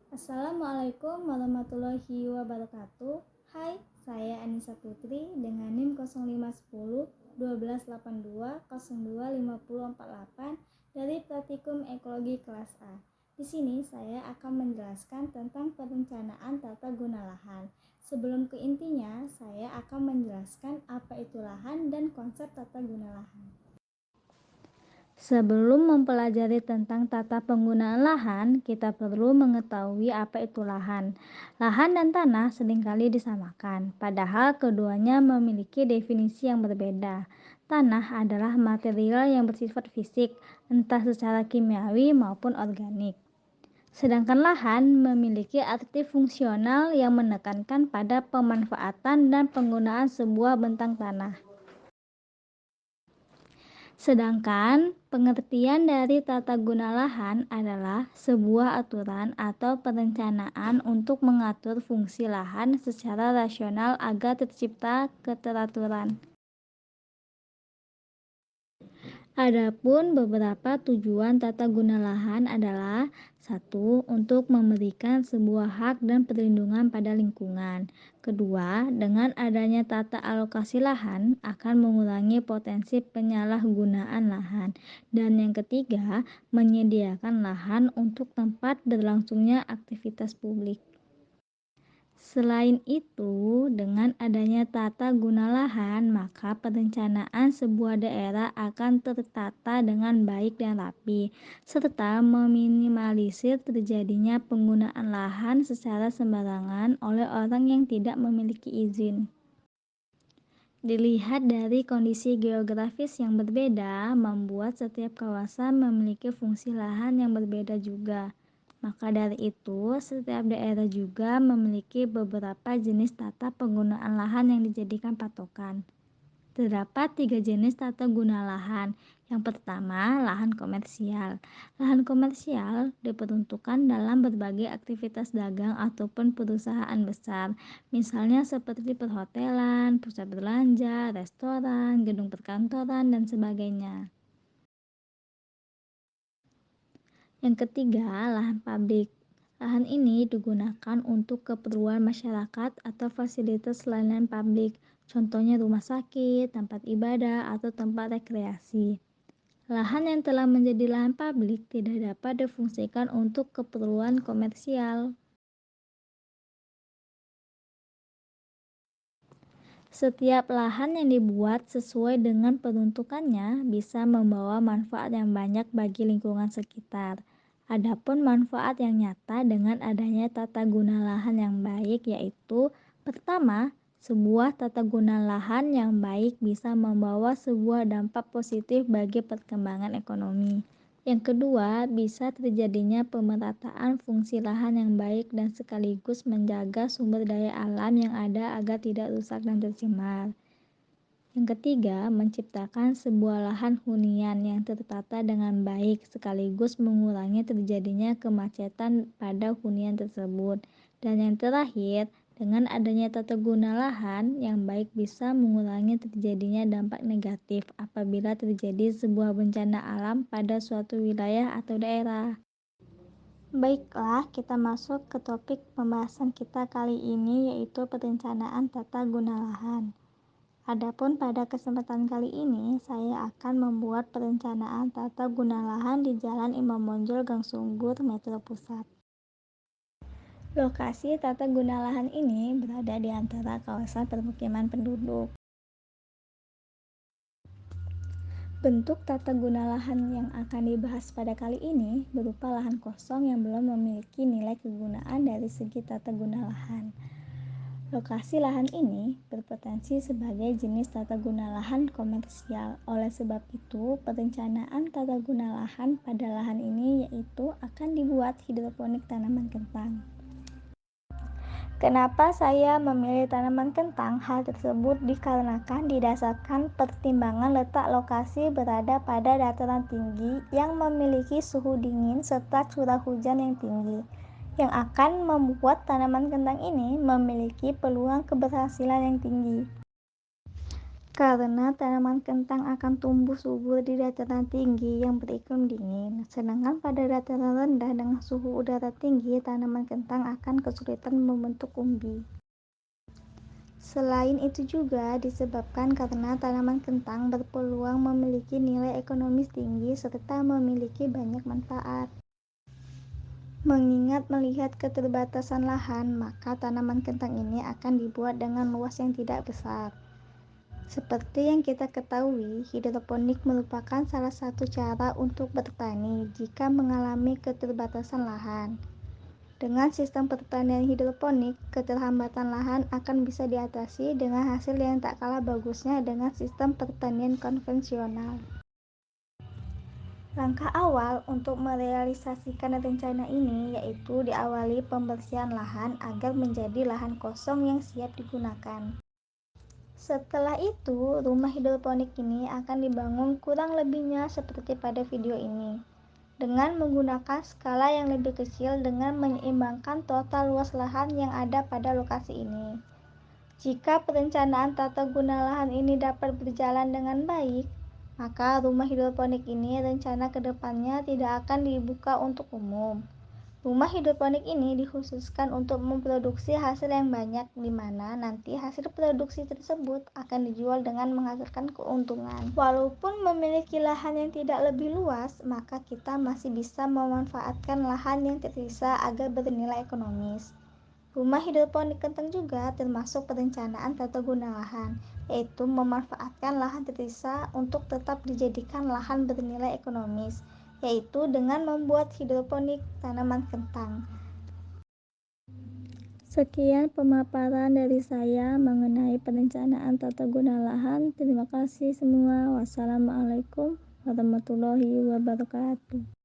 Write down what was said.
Assalamualaikum warahmatullahi wabarakatuh. Hai, saya Anissa Putri dengan NIM 0510 1282 025048 dari Praktikum Ekologi kelas A. Di sini saya akan menjelaskan tentang perencanaan tata guna lahan. Sebelum ke intinya, saya akan menjelaskan apa itu lahan dan konsep tata guna lahan. Sebelum mempelajari tentang tata penggunaan lahan, kita perlu mengetahui apa itu lahan. Lahan dan tanah seringkali disamakan, padahal keduanya memiliki definisi yang berbeda. Tanah adalah material yang bersifat fisik, entah secara kimiawi maupun organik. Sedangkan lahan memiliki arti fungsional yang menekankan pada pemanfaatan dan penggunaan sebuah bentang tanah. Sedangkan pengertian dari tata guna lahan adalah sebuah aturan atau perencanaan untuk mengatur fungsi lahan secara rasional agar tercipta keteraturan. Adapun beberapa tujuan tata guna lahan adalah: satu, untuk memberikan sebuah hak dan perlindungan pada lingkungan. Kedua, dengan adanya tata alokasi lahan akan mengurangi potensi penyalahgunaan lahan. Dan yang ketiga, menyediakan lahan untuk tempat berlangsungnya aktivitas publik. Selain itu, dengan adanya tata guna lahan, maka perencanaan sebuah daerah akan tertata dengan baik dan rapi, serta meminimalisir terjadinya penggunaan lahan secara sembarangan oleh orang yang tidak memiliki izin. Dilihat dari kondisi geografis yang berbeda, membuat setiap kawasan memiliki fungsi lahan yang berbeda juga. Maka dari itu, setiap daerah juga memiliki beberapa jenis tata penggunaan lahan yang dijadikan patokan. Terdapat 3 jenis tata guna lahan. Yang pertama, lahan komersial. Lahan komersial diperuntukkan dalam berbagai aktivitas dagang ataupun perusahaan besar, misalnya seperti perhotelan, pusat belanja, restoran, gedung perkantoran, dan sebagainya. Yang ketiga, lahan pabrik. Lahan ini digunakan untuk keperluan masyarakat atau fasilitas layanan publik, contohnya rumah sakit, tempat ibadah, atau tempat rekreasi. Lahan yang telah menjadi lahan publik tidak dapat difungsikan untuk keperluan komersial. Setiap lahan yang dibuat sesuai dengan peruntukannya bisa membawa manfaat yang banyak bagi lingkungan sekitar. Adapun manfaat yang nyata dengan adanya tata guna lahan yang baik yaitu: pertama, sebuah tata guna lahan yang baik bisa membawa sebuah dampak positif bagi perkembangan ekonomi. Yang kedua, bisa terjadinya pemerataan fungsi lahan yang baik dan sekaligus menjaga sumber daya alam yang ada agar tidak rusak dan tercemar. Yang ketiga, menciptakan sebuah lahan hunian yang tertata dengan baik sekaligus mengurangi terjadinya kemacetan pada hunian tersebut. Dan yang terakhir, dengan adanya tata guna lahan yang baik bisa mengurangi terjadinya dampak negatif apabila terjadi sebuah bencana alam pada suatu wilayah atau daerah. Baiklah, kita masuk ke topik pembahasan kita kali ini, yaitu perencanaan tata guna lahan. Adapun pada kesempatan kali ini, saya akan membuat perencanaan tata guna lahan di Jalan Imam Bonjol, Gang Sunggur, Metro Pusat. Lokasi tata guna lahan ini berada di antara kawasan permukiman penduduk. Bentuk tata guna lahan yang akan dibahas pada kali ini berupa lahan kosong yang belum memiliki nilai kegunaan dari segi tata guna lahan. Lokasi lahan ini berpotensi sebagai jenis tata guna lahan komersial. Oleh sebab itu, perencanaan tata guna lahan pada lahan ini yaitu akan dibuat hidroponik tanaman kentang. Kenapa saya memilih tanaman kentang? Hal tersebut dikarenakan didasarkan pertimbangan letak lokasi berada pada dataran tinggi yang memiliki suhu dingin serta curah hujan yang tinggi, yang akan membuat tanaman kentang ini memiliki peluang keberhasilan yang tinggi. Karena tanaman kentang akan tumbuh subur di dataran tinggi yang beriklim dingin, sedangkan pada dataran rendah dengan suhu udara tinggi, tanaman kentang akan kesulitan membentuk umbi. Selain itu juga disebabkan karena tanaman kentang berpeluang memiliki nilai ekonomis tinggi serta memiliki banyak manfaat. Mengingat melihat keterbatasan lahan, maka tanaman kentang ini akan dibuat dengan luas yang tidak besar. Seperti yang kita ketahui, hidroponik merupakan salah satu cara untuk bertani jika mengalami keterbatasan lahan. Dengan sistem pertanian hidroponik, keterlambatan lahan akan bisa diatasi dengan hasil yang tak kalah bagusnya dengan sistem pertanian konvensional. Langkah awal untuk merealisasikan rencana ini yaitu diawali pembersihan lahan agar menjadi lahan kosong yang siap digunakan. Setelah itu, rumah hidroponik ini akan dibangun kurang lebihnya seperti pada video ini, dengan menggunakan skala yang lebih kecil dengan menyeimbangkan total luas lahan yang ada pada lokasi ini. Jika perencanaan tata guna lahan ini dapat berjalan dengan baik, maka rumah hidroponik ini rencana kedepannya tidak akan dibuka untuk umum. Rumah hidroponik ini dikhususkan untuk memproduksi hasil yang banyak, di mana nanti hasil produksi tersebut akan dijual dengan menghasilkan keuntungan. Walaupun memiliki lahan yang tidak lebih luas, maka kita masih bisa memanfaatkan lahan yang tersisa agar bernilai ekonomis. Rumah hidroponik kentang juga termasuk perencanaan tata guna lahan, yaitu memanfaatkan lahan tersisa untuk tetap dijadikan lahan bernilai ekonomis, yaitu dengan membuat hidroponik tanaman kentang. Sekian pemaparan dari saya mengenai perencanaan tata guna lahan. Terima kasih semua. Wassalamualaikum warahmatullahi wabarakatuh.